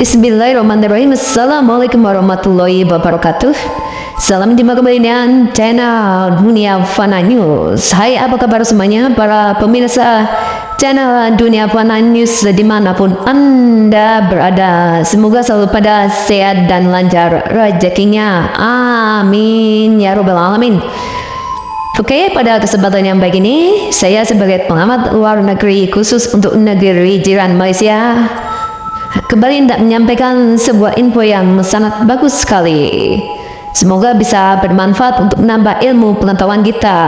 Bismillahirrahmanirrahim. Assalamualaikum warahmatullahi wabarakatuh. Salam jumpa kembali dengan channel Dunia Fana News. Hai, apa kabar semuanya para pemirsa channel Dunia Fana News dimanapun Anda berada. Semoga selalu pada sehat dan lancar rezekinya. Amin ya robbal alamin. Oke, pada kesempatan yang baik ini, saya sebagai pengamat luar negeri khusus untuk negeri jiran Malaysia kembali hendak menyampaikan sebuah info yang sangat bagus sekali. Semoga bisa bermanfaat untuk menambah ilmu pengetahuan kita,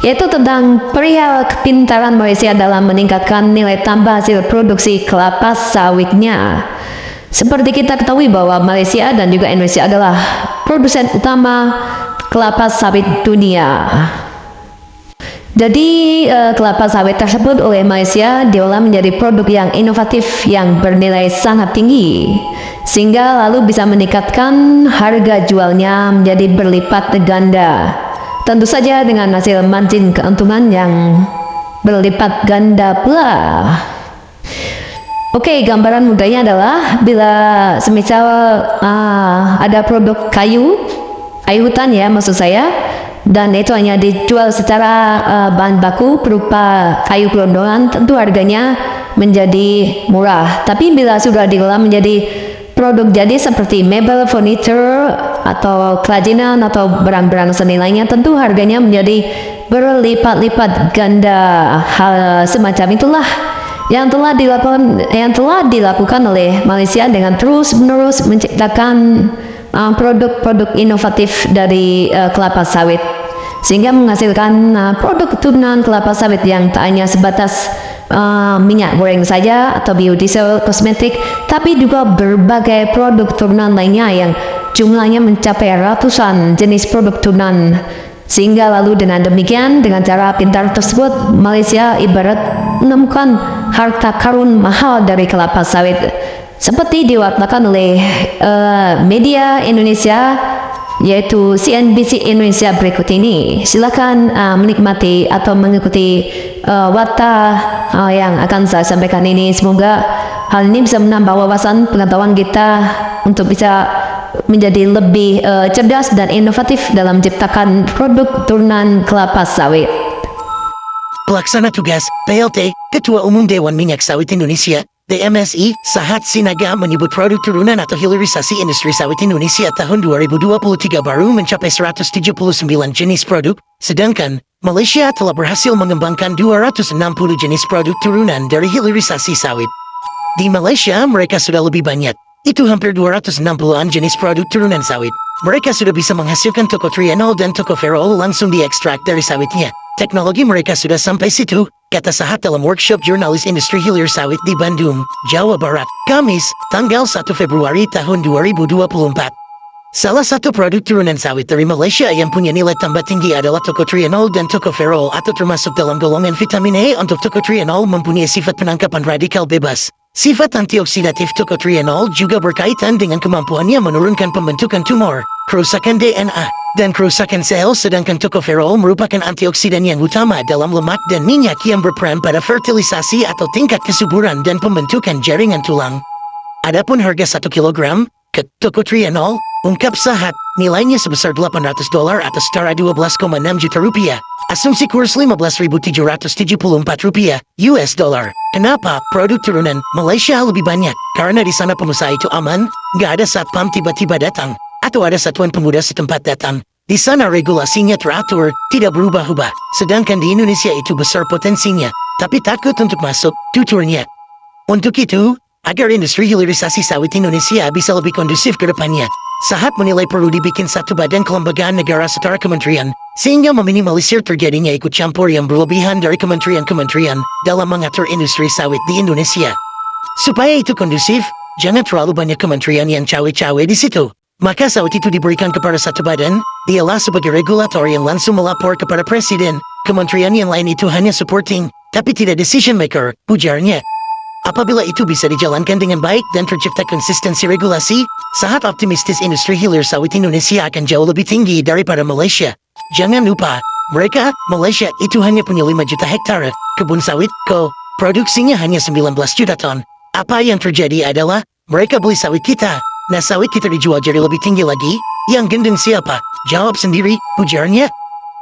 yaitu tentang perihal kepintaran Malaysia dalam meningkatkan nilai tambah hasil produksi kelapa sawitnya. Seperti kita ketahui bahwa Malaysia dan juga Indonesia adalah produsen utama kelapa sawit dunia. Jadi kelapa sawit tersebut oleh Malaysia diolah menjadi produk yang inovatif yang bernilai sangat tinggi, sehingga lalu bisa meningkatkan harga jualnya menjadi berlipat ganda. Tentu saja dengan hasil margin keuntungan yang berlipat ganda pula. Oke, gambaran mudahnya adalah bila semisal ada produk kayu hutan ya maksud saya, dan itu hanya dijual secara bahan baku berupa kayu gelondongan, tentu harganya menjadi murah. Tapi bila sudah diolah menjadi produk jadi seperti mebel, furniture, atau kerajinan atau barang-barang seni lainnya, tentu harganya menjadi berlipat-lipat ganda. Hal semacam itulah yang telah dilakukan oleh Malaysia dengan terus-menerus menciptakan produk-produk inovatif dari kelapa sawit, sehingga menghasilkan produk turunan kelapa sawit yang tak hanya sebatas minyak goreng saja atau biodiesel, kosmetik, tapi juga berbagai produk turunan lainnya yang jumlahnya mencapai ratusan jenis produk turunan. Sehingga lalu dengan demikian, dengan cara pintar tersebut, Malaysia ibarat menemukan harta karun mahal dari kelapa sawit, seperti diwakilkan oleh media Indonesia, yaitu CNBC Indonesia berikut ini. Silakan menikmati atau mengikuti warta yang akan saya sampaikan ini. Semoga hal ini bisa menambah wawasan pengetahuan kita untuk bisa menjadi lebih cerdas dan inovatif dalam menciptakan produk turunan kelapa sawit. Pelaksana Tugas PLT Ketua Umum Dewan Minyak Sawit Indonesia DMSI Sahat Sinaga menyebut produk turunan atau hilirisasi industri sawit Indonesia tahun 2023 baru mencapai 179 jenis produk, sedangkan Malaysia telah berhasil mengembangkan 260 jenis produk turunan dari hilirisasi sawit. Di Malaysia mereka sudah lebih banyak, itu hampir 260-an jenis produk turunan sawit. Mereka sudah bisa menghasilkan tocotrienol dan tocopherol langsung diekstrak dari sawitnya. Teknologi mereka sudah sampai situ, kata Sahat dalam workshop jurnalis industri hilir sawit di Bandung, Jawa Barat, Kamis, tanggal 1 Februari tahun 2024. Salah satu produk turunan sawit dari Malaysia yang punya nilai tambah tinggi adalah tocotrienol dan tocopherol, atau termasuk dalam golongan vitamin A. Untuk tocotrienol mempunyai sifat penangkapan radikal bebas. Sifat antioksidatif tocotrienol juga berkaitan dengan kemampuannya menurunkan pembentukan tumor, kerusakan DNA, dan kerusakan sel, sedangkan tocopherol merupakan antioksidan yang utama dalam lemak dan minyak yang berperan pada fertilisasi atau tingkat kesuburan dan pembentukan jaringan tulang. Adapun harga 1 kilogram tocotrienol, ungkap Sahat, nilainya sebesar $800 atau setara 12,6 juta rupiah. Asumsi kurs 15.774 rupiah US dollar. Kenapa produk turunan Malaysia lebih banyak? Karena di sana pengusaha itu aman, nggak ada satpam tiba-tiba datang, atau ada satuan pemuda setempat datang. Di sana regulasinya teratur, tidak berubah-ubah. Sedangkan di Indonesia itu besar potensinya, tapi takut untuk masuk tuturnya. Untuk itu, agar industri hilirisasi sawit Indonesia bisa lebih kondusif ke depannya, Sahat menilai perlu dibikin satu badan kelembagaan negara setara kementerian, sehingga meminimalisir terjadinya ikut campur yang berlebihan dari kementerian-kementerian dalam mengatur industri sawit di Indonesia. Supaya itu kondusif, jangan terlalu banyak kementerian yang cawe-cawe di situ. Maka sawit itu diberikan kepada satu badan, dialah sebagai regulator yang langsung melapor kepada presiden. Kementerian yang lain itu hanya supporting, tapi tidak decision maker, ujarnya. Apabila itu bisa dijalankan dengan baik dan tercipta konsistensi regulasi, Sahat optimistis industri hilir sawit Indonesia akan jauh lebih tinggi daripada Malaysia. Jangan lupa, Malaysia itu hanya punya 5 juta hektare kebun sawit, produksinya hanya 19 juta ton. Apa yang terjadi adalah, Mereka beli sawit kita. Nah sawit kita dijual jadi lebih tinggi lagi. Yang gendeng siapa? Jawab sendiri, ujarnya.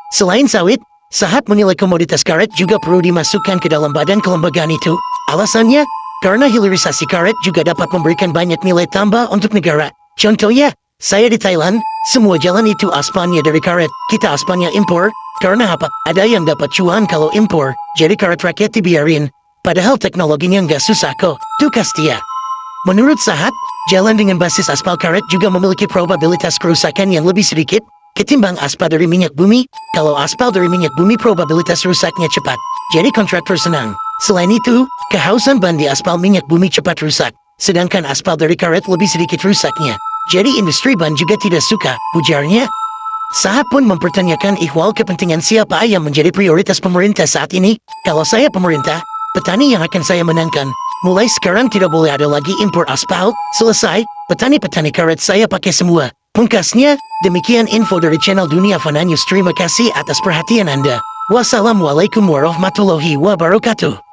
Selain sawit, Sahat menilai komoditas karet juga perlu dimasukkan ke dalam badan kelembagaan itu. Alasannya, karena hilirisasi karet juga dapat memberikan banyak nilai tambah untuk negara. Contohnya, saya di Thailand, semua jalan itu aspalnya dari karet. Kita aspalnya impor. Karena apa? Ada yang dapat cuan kalau impor. Jadi karet rakyat dibiarin. Padahal teknologinya nggak susah kok. Tukas dia. Menurut Sahat, jalan dengan basis aspal karet juga memiliki probabilitas kerusakan yang lebih sedikit ketimbang aspal dari minyak bumi. Kalau aspal dari minyak bumi probabilitas rusaknya cepat. Jadi kontraktor senang. Selain itu, kehausan ban di aspal minyak bumi cepat rusak. Sedangkan aspal dari karet lebih sedikit rusaknya. Jadi industri ban juga tidak suka, ujarnya. Sahat pun mempertanyakan ihwal kepentingan siapa yang menjadi prioritas pemerintah saat ini. Kalau saya pemerintah, petani yang akan saya menangkan. Mulai sekarang tidak boleh ada lagi impor aspal. Selesai, petani-petani karet saya pakai semua. Pungkasnya, demikian info dari channel Dunia Fana News. Terima kasih atas perhatian Anda. Wassalamualaikum warahmatullahi wabarakatuh.